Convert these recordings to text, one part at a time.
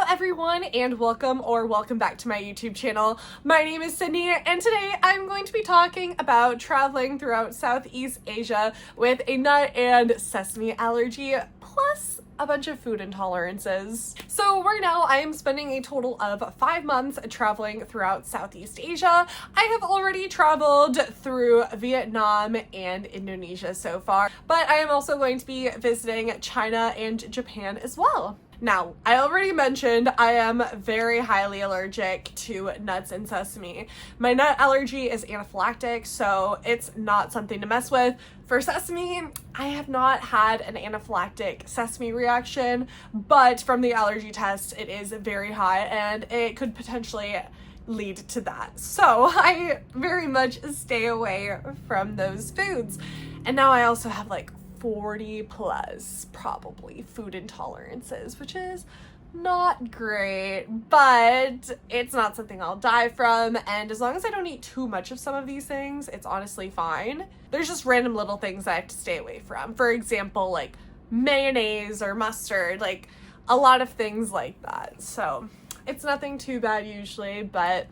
everyone, and welcome back to my YouTube channel. My name is Sydney, and today I'm going to be talking about traveling throughout Southeast Asia with a nut and sesame allergy, plus a bunch of food intolerances. So right now I am spending a total of 5 months traveling throughout Southeast Asia. I have already traveled through Vietnam and Indonesia so far, but I am also going to be visiting China and Japan as well. Now, I already mentioned I am very highly allergic to nuts and sesame. My nut allergy is anaphylactic, so it's not something to mess with. For sesame, I have not had an anaphylactic sesame reaction, but from the allergy test, it is very high and it could potentially lead to that. So I very much stay away from those foods. And now I also have like 40 plus probably food intolerances, which is not great, but it's not something I'll die from, and as long as I don't eat too much of some of these things, it's honestly fine. There's just random little things I have to stay away from. For example, like mayonnaise or mustard, like a lot of things like that. So it's nothing too bad usually, but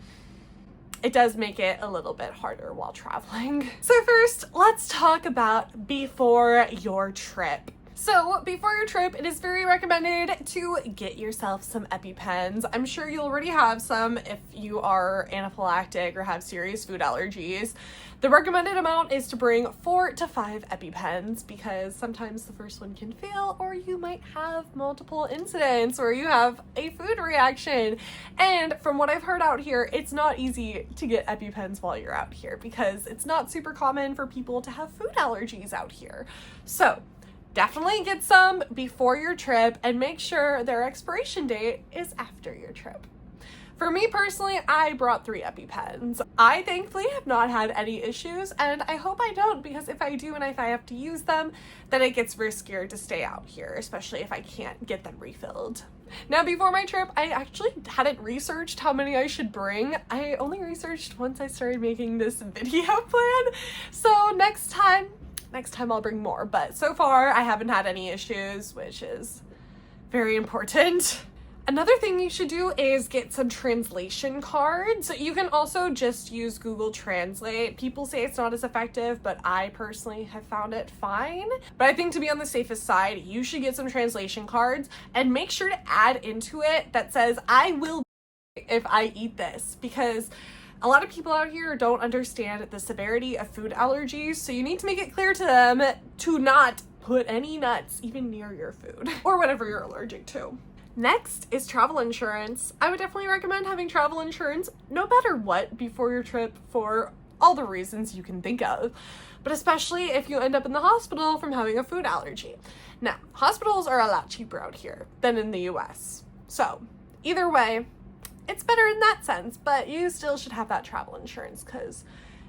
it does make it a little bit harder while traveling. So first, let's talk about before your trip. So before your trip, it is very recommended to get yourself some EpiPens. I'm sure you already have some if you are anaphylactic or have serious food allergies. The recommended amount is to bring 4 to 5 EpiPens because sometimes the first one can fail, or you might have multiple incidents where you have a food reaction. And from what I've heard out here, it's not easy to get EpiPens while you're out here because it's not super common for people to have food allergies out here. So definitely get some before your trip and make sure their expiration date is after your trip. For me personally, I brought 3 EpiPens. I thankfully have not had any issues, and I hope I don't, because if I do and if I have to use them, then it gets riskier to stay out here, especially if I can't get them refilled. Now, before my trip, I actually hadn't researched how many I should bring. I only researched once I started making this video plan, so next time I'll bring more, but so far I haven't had any issues, which is very important. Another thing you should do is get some translation cards. You can also just use Google Translate. People say it's not as effective, but I personally have found it fine. But I think to be on the safest side, you should get some translation cards and make sure to add into it that says, "I will if I eat this," because a lot of people out here don't understand the severity of food allergies, so you need to make it clear to them to not put any nuts even near your food or whatever you're allergic to. Next is travel insurance. I would definitely recommend having travel insurance no matter what before your trip for all the reasons you can think of, but especially if you end up in the hospital from having a food allergy. Now, hospitals are a lot cheaper out here than in the US, so either way, it's better in that sense, but you still should have that travel insurance because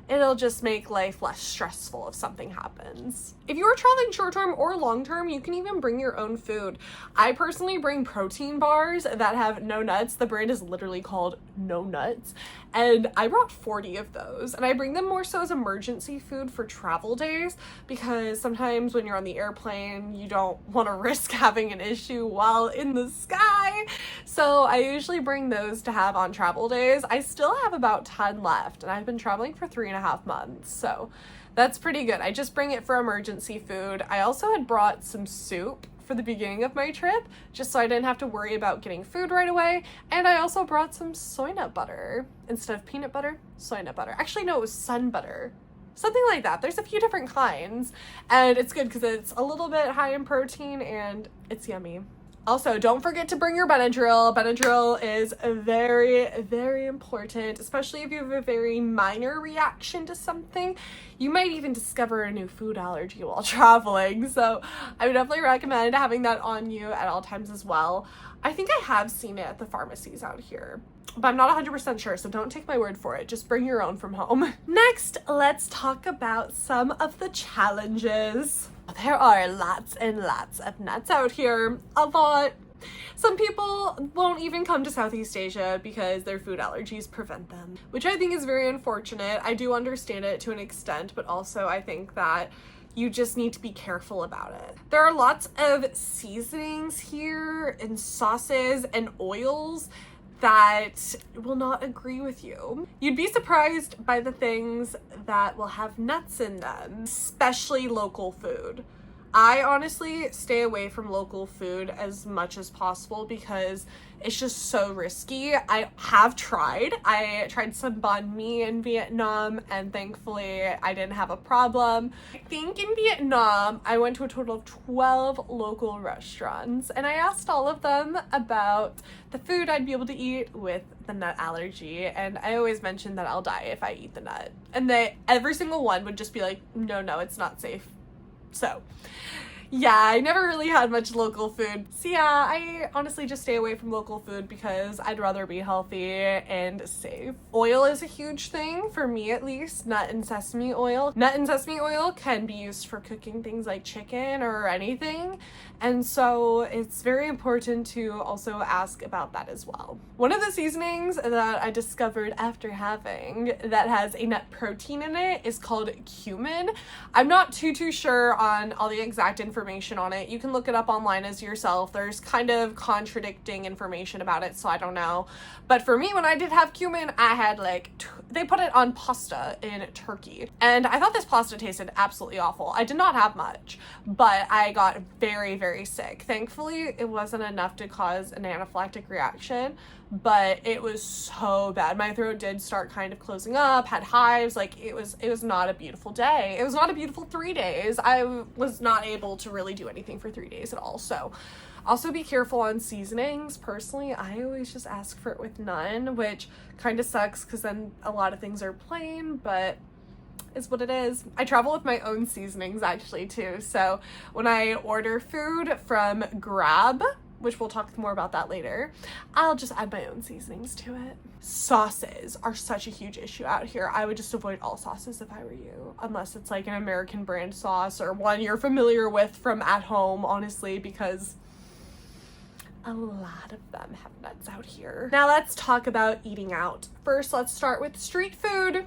it'll just make life less stressful if something happens. If you are traveling short-term or long-term, you can even bring your own food. I personally bring protein bars that have no nuts. The brand is literally called No Nuts, and I brought 40 of those, and I bring them more so as emergency food for travel days because sometimes when you're on the airplane, you don't want to risk having an issue while in the sky. So I usually bring those to have on travel days. I still have about 10 left, and I've been traveling for 3.5 months, so that's pretty good. I just bring it for emergency food. I also had brought some soup for the beginning of my trip, just so I didn't have to worry about getting food right away, and I also brought some soy nut butter. Instead of peanut butter, soy nut butter. Actually, no, it was sun butter. Something like that. There's a few different kinds, and it's good because it's a little bit high in protein, and it's yummy. Also, don't forget to bring your Benadryl. Benadryl is very, very important, especially if you have a very minor reaction to something. You might even discover a new food allergy while traveling, so I would definitely recommend having that on you at all times as well. I think I have seen it at the pharmacies out here, but I'm not 100% sure, so don't take my word for it. Just bring your own from home. Next, let's talk about some of the challenges. There are lots and lots of nuts out here, a lot. Some people won't even come to Southeast Asia because their food allergies prevent them, which I think is very unfortunate. I do understand it to an extent, but also I think that You just need to be careful about it. There are lots of seasonings here and sauces and oils that will not agree with you. You'd be surprised by the things that will have nuts in them, especially local food. I honestly stay away from local food as much as possible because it's just so risky. I have tried. I tried some banh mi in Vietnam and thankfully I didn't have a problem. I think in Vietnam, I went to a total of 12 local restaurants and I asked all of them about the food I'd be able to eat with the nut allergy, and I always mention that I'll die if I eat the nut. And every single one would just be like, no, it's not safe. So yeah, I never really had much local food. So yeah, I honestly just stay away from local food because I'd rather be healthy and safe. Oil is a huge thing, for me at least, nut and sesame oil. Nut and sesame oil can be used for cooking things like chicken or anything, and so it's very important to also ask about that as well. One of the seasonings that I discovered after having that has a nut protein in it is called cumin. I'm not too sure on all the exact information on it. You can look it up online as yourself. There's kind of contradicting information about it, so I don't know. But for me, when I did have cumin, I had they put it on pasta in Turkey. And I thought this pasta tasted absolutely awful. I did not have much, but I got very sick. Thankfully, it wasn't enough to cause an anaphylactic reaction, but it was so bad. My throat did start kind of closing up, had hives. It was not a beautiful day. It was not a beautiful 3 days. I was not able to really do anything for 3 days at all. So also be careful on seasonings. Personally, I always just ask for it with none, which kind of sucks because then a lot of things are plain, but is what it is. I travel with my own seasonings actually too. So when I order food from Grab, which we'll talk more about that later, I'll just add my own seasonings to it. Sauces are such a huge issue out here. I would just avoid all sauces if I were you, unless it's like an American brand sauce or one you're familiar with from at home, honestly, because a lot of them have nuts out here. Now let's talk about eating out. First, let's start with street food.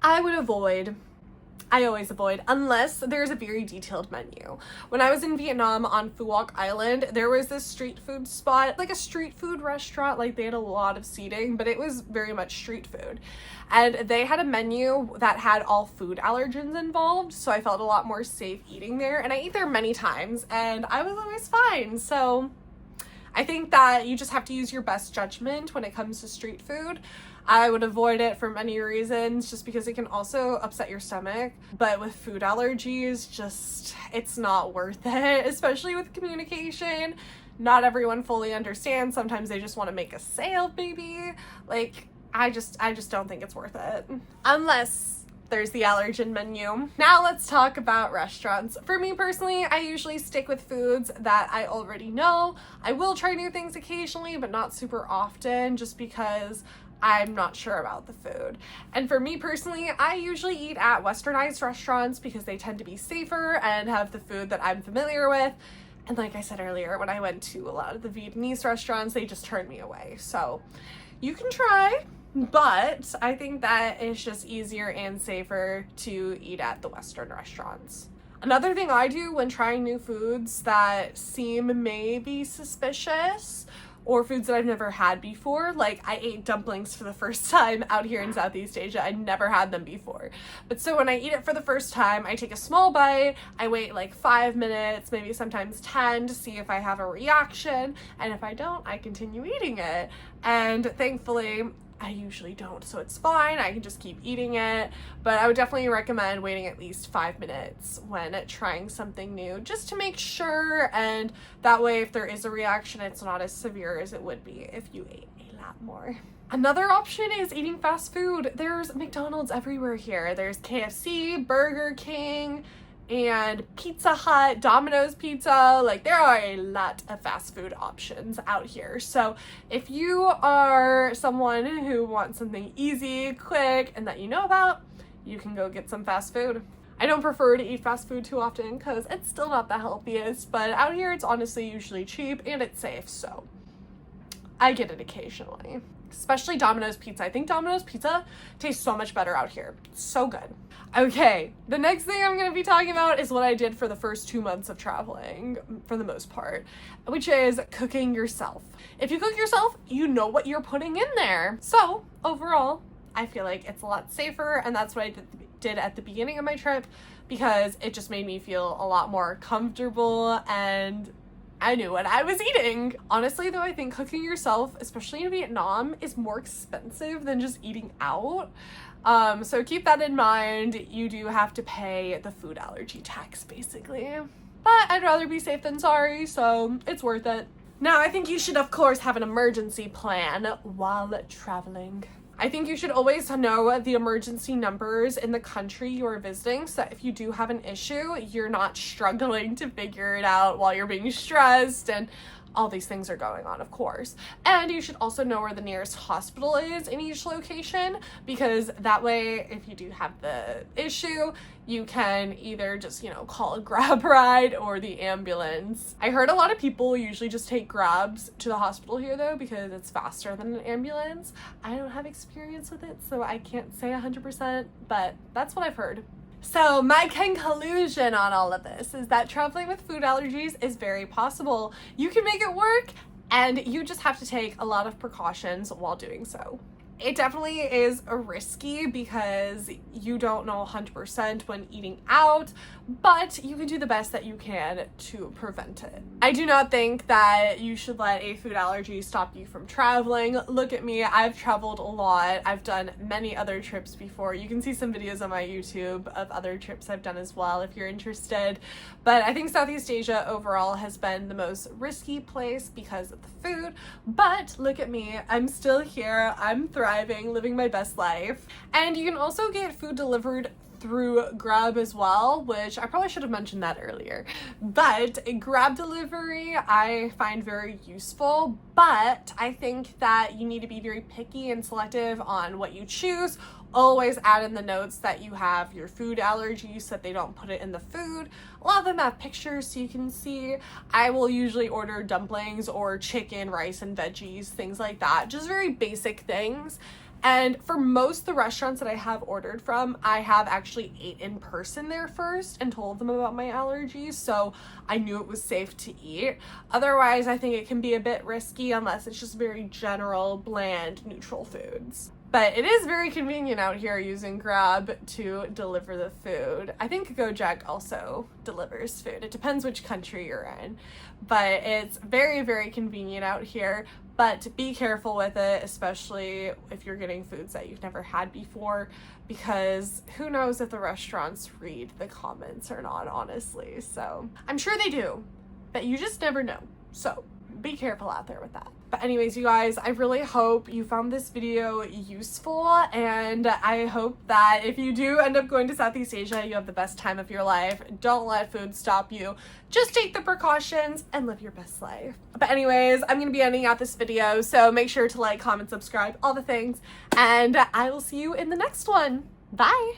I always avoid unless there's a very detailed menu. When I was in Vietnam on Phu Quoc Island, there was this street food spot, like a street food restaurant. They had a lot of seating, but it was very much street food. And they had a menu that had all food allergens involved, so I felt a lot more safe eating there. And I ate there many times, and I was always fine. So I think that you just have to use your best judgment when it comes to street food. I would avoid it for many reasons, just because it can also upset your stomach. But with food allergies, it's not worth it, especially with communication. Not everyone fully understands. Sometimes they just want to make a sale, baby. I just don't think it's worth it. Unless there's the allergen menu. Now let's talk about restaurants. For me personally, I usually stick with foods that I already know. I will try new things occasionally, but not super often, just because I'm not sure about the food. And for me personally, I usually eat at westernized restaurants because they tend to be safer and have the food that I'm familiar with. And like I said earlier, when I went to a lot of the Vietnamese restaurants, they just turned me away. So you can try, but I think that it's just easier and safer to eat at the Western restaurants. Another thing I do when trying new foods that seem maybe suspicious, or foods that I've never had before, I ate dumplings for the first time out here in Southeast Asia. I'd never had them before. But so when I eat it for the first time, I take a small bite, I wait 5 minutes, maybe sometimes 10, to see if I have a reaction, and if I don't, I continue eating it. And thankfully, I usually don't, so it's fine. I can just keep eating it, but I would definitely recommend waiting at least 5 minutes when trying something new, just to make sure, and that way if there is a reaction, it's not as severe as it would be if you ate a lot more. Another option is eating fast food. There's McDonald's everywhere here. There's KFC, Burger King, and Pizza Hut, Domino's Pizza. There are a lot of fast food options out here. So if you are someone who wants something easy, quick, and that you know about, you can go get some fast food. I don't prefer to eat fast food too often because it's still not the healthiest, but out here it's honestly usually cheap and it's safe, so I get it occasionally. Especially Domino's Pizza. I think Domino's Pizza tastes so much better out here. It's so good. Okay, the next thing I'm going to be talking about is what I did for the first 2 months of traveling, for the most part, which is cooking yourself. If you cook yourself, you know what you're putting in there. So, overall, I feel like it's a lot safer, and that's what I did at the beginning of my trip, because it just made me feel a lot more comfortable and I knew what I was eating. Honestly, though, I think cooking yourself, especially in Vietnam, is more expensive than just eating out. So keep that in mind. You do have to pay the food allergy tax, basically. But I'd rather be safe than sorry, so it's worth it. Now, I think you should, of course, have an emergency plan while traveling. I think you should always know the emergency numbers in the country you're visiting, so that if you do have an issue, you're not struggling to figure it out while you're being stressed and all these things are going on, of course. And you should also know where the nearest hospital is in each location, because that way, if you do have the issue, you can either just, call a Grab ride or the ambulance. I heard a lot of people usually just take Grabs to the hospital here, though, because it's faster than an ambulance. I don't have experience with it, so I can't say 100%, but that's what I've heard. So my conclusion on all of this is that traveling with food allergies is very possible. You can make it work, and you just have to take a lot of precautions while doing so. It definitely is risky because you don't know 100% when eating out, but you can do the best that you can to prevent it. I do not think that you should let a food allergy stop you from traveling. Look at me, I've traveled a lot. I've done many other trips before. You can see some videos on my YouTube of other trips I've done as well if you're interested. But I think Southeast Asia overall has been the most risky place because of the food. But look at me, I'm still here. I'm thriving, living my best life. And you can also get food delivered through Grab as well, which I probably should have mentioned that earlier. But Grab delivery I find very useful, but I think that you need to be very picky and selective on what you choose. Always add in the notes that you have your food allergies so that they don't put it in the food. A lot of them have pictures so you can see. I will usually order dumplings or chicken, rice, and veggies, things like that. Just very basic things. And for most of the restaurants that I have ordered from, I have actually ate in person there first and told them about my allergies, so I knew it was safe to eat. Otherwise, I think it can be a bit risky unless it's just very general, bland, neutral foods. But it is very convenient out here using Grab to deliver the food. I think Gojek also delivers food. It depends which country you're in. But it's very, very convenient out here. But be careful with it, especially if you're getting foods that you've never had before, because who knows if the restaurants read the comments or not, honestly. So I'm sure they do, but you just never know. So be careful out there with that. But anyways, you guys, I really hope you found this video useful, and I hope that if you do end up going to Southeast Asia, you have the best time of your life. Don't let food stop you. Just take the precautions and live your best life. But anyways, I'm going to be ending out this video, so make sure to like, comment, subscribe, all the things, and I will see you in the next one. Bye!